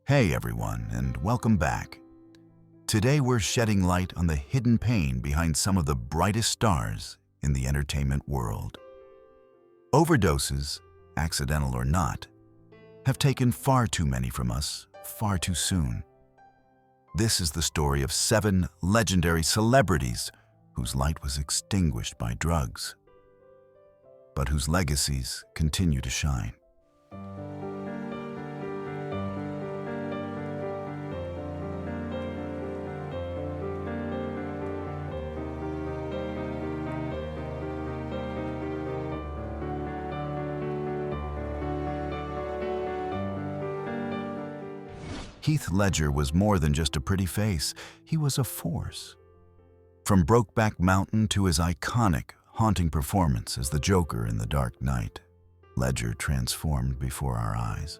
Hey everyone, and welcome back. Today we're shedding light on the hidden pain behind some of the brightest stars in the entertainment world. Overdoses, accidental or not, have taken far too many from us far too soon. This is the story of 7 legendary celebrities whose light was extinguished by drugs, but whose legacies continue to shine. Heath Ledger was more than just a pretty face, he was a force. From Brokeback Mountain to his iconic, haunting performance as the Joker in The Dark Knight, Ledger transformed before our eyes.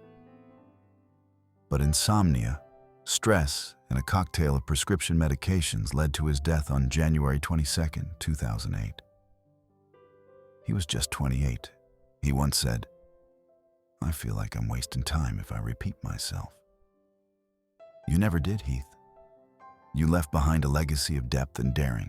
But insomnia, stress, and a cocktail of prescription medications led to his death on January 22, 2008. He was just 28. He once said, "I feel like I'm wasting time if I repeat myself." You never did, Heath. You left behind a legacy of depth and daring.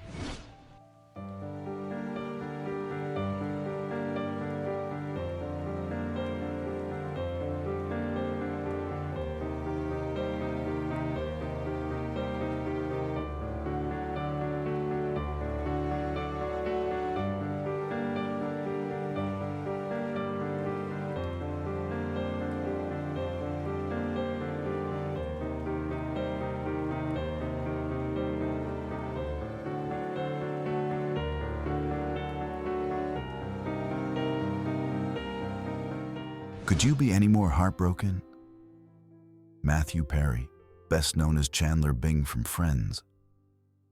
Could you be any more heartbroken? Matthew Perry, best known as Chandler Bing from Friends,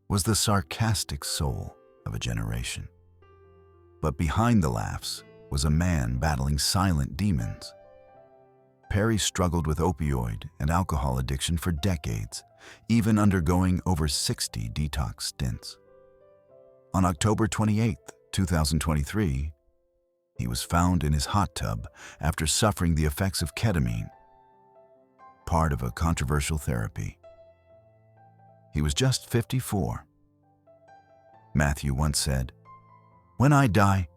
was the sarcastic soul of a generation. But behind the laughs was a man battling silent demons. Perry struggled with opioid and alcohol addiction for decades, even undergoing over 60 detox stints. On October 28, 2023, he was found in his hot tub after suffering the effects of ketamine, part of a controversial therapy. He was just 54. Matthew once said, "When I die,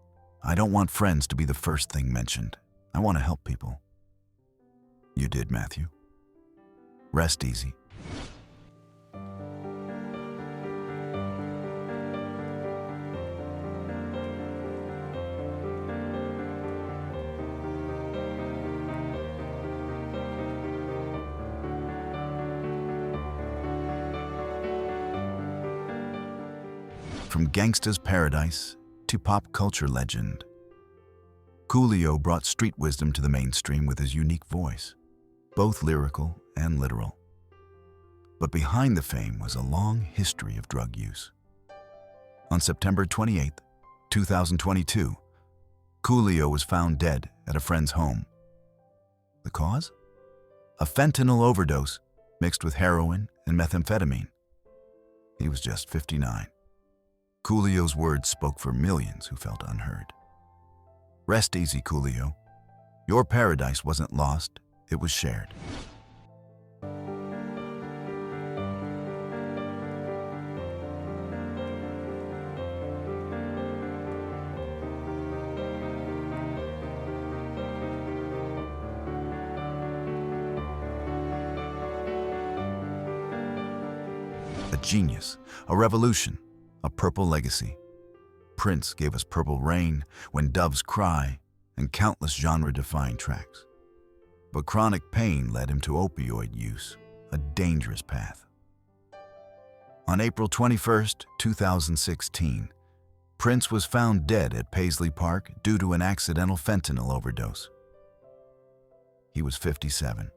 I don't want friends to be the first thing mentioned. I want to help people." You did, Matthew. Rest easy. From gangsta's paradise to pop culture legend, Coolio brought street wisdom to the mainstream with his unique voice, both lyrical and literal. But behind the fame was a long history of drug use. On September 28, 2022, Coolio was found dead at a friend's home. The cause? A fentanyl overdose mixed with heroin and methamphetamine. He was just 59. Coolio's words spoke for millions who felt unheard. Rest easy, Coolio. Your paradise wasn't lost, it was shared. A genius, a revolution, a purple legacy. Prince gave us Purple Rain, When Doves Cry, and countless genre-defying tracks. But chronic pain led him to opioid use, a dangerous path. On April 21, 2016, Prince was found dead at Paisley Park due to an accidental fentanyl overdose. He was 57.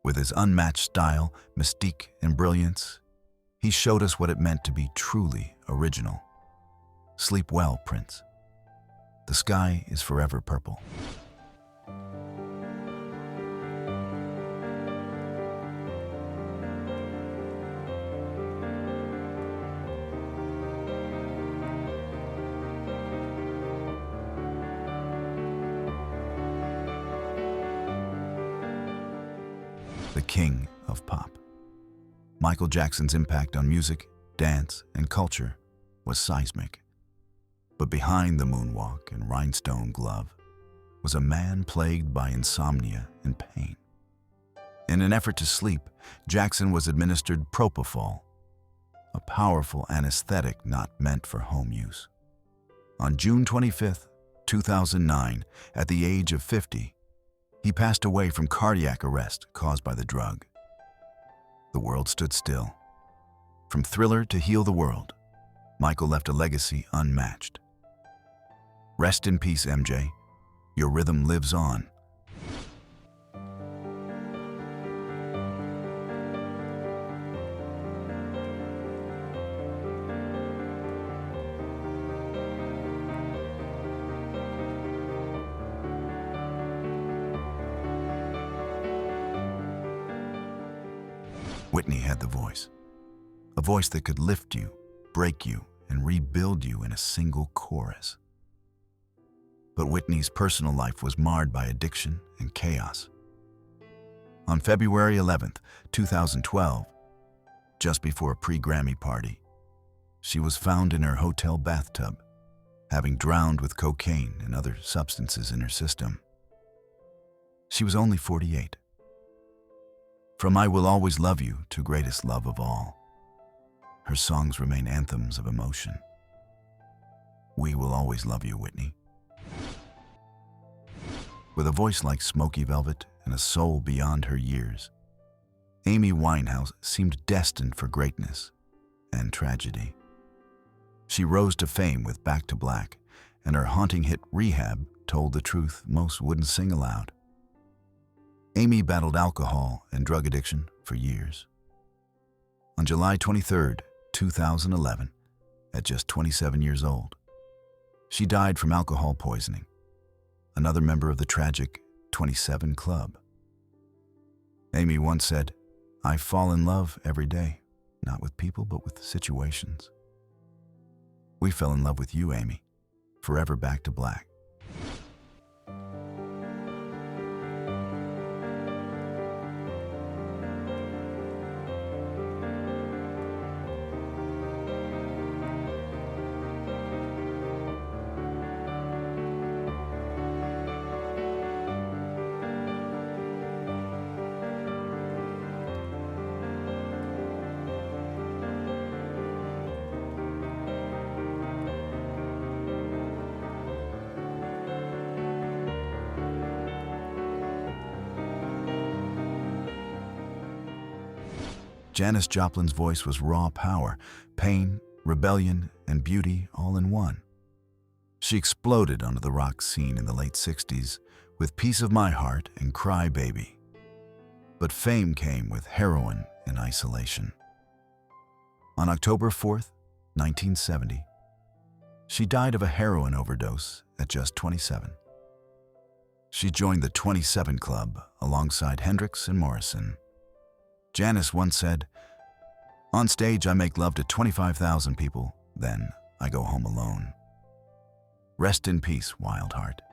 With his unmatched style, mystique, and brilliance, he showed us what it meant to be truly original. Sleep well, Prince. The sky is forever purple. king of pop. Michael Jackson's impact on music, dance, and culture was seismic. But behind the moonwalk and rhinestone glove was a man plagued by insomnia and pain. In an effort to sleep, Jackson was administered propofol, a powerful anesthetic not meant for home use. On June 25, 2009, at the age of 50, he passed away from cardiac arrest caused by the drug. The world stood still. From Thriller to Heal the World, Michael left a legacy unmatched. Rest in peace, MJ. Your rhythm lives on. Whitney had the voice. A voice that could lift you, break you, and rebuild you in a single chorus. But Whitney's personal life was marred by addiction and chaos. On February 11, 2012, just before a pre-Grammy party, she was found in her hotel bathtub, having drowned with cocaine and other substances in her system. She was only 48. From I Will Always Love You to Greatest Love of All, her songs remain anthems of emotion. We will always love you, Whitney. With a voice like smoky velvet and a soul beyond her years, Amy Winehouse seemed destined for greatness and tragedy. She rose to fame with Back to Black, and her haunting hit Rehab told the truth most wouldn't sing aloud. Amy battled alcohol and drug addiction for years. On July 23, 2011, at just 27 years old, she died from alcohol poisoning, another member of the tragic 27 Club. Amy once said, "I fall in love every day, not with people, but with situations." We fell in love with you, Amy, forever Back to Black. Janis Joplin's voice was raw power, pain, rebellion, and beauty all in one. She exploded onto the rock scene in the late 60s with Piece of My Heart and Cry Baby. But fame came with heroin and isolation. On October 4, 1970, she died of a heroin overdose at just 27. She joined the 27 Club alongside Hendrix and Morrison. Janis once said, "On stage, I make love to 25,000 people, then I go home alone." Rest in peace, Wild Heart.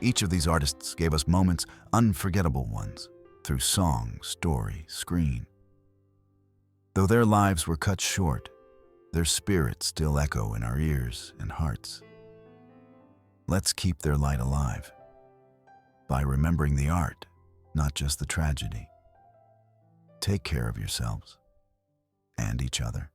Each of these artists gave us moments, unforgettable ones, through song, story, screen. Though their lives were cut short, their spirits still echo in our ears and hearts. Let's keep their light alive by remembering the art, not just the tragedy. Take care of yourselves and each other.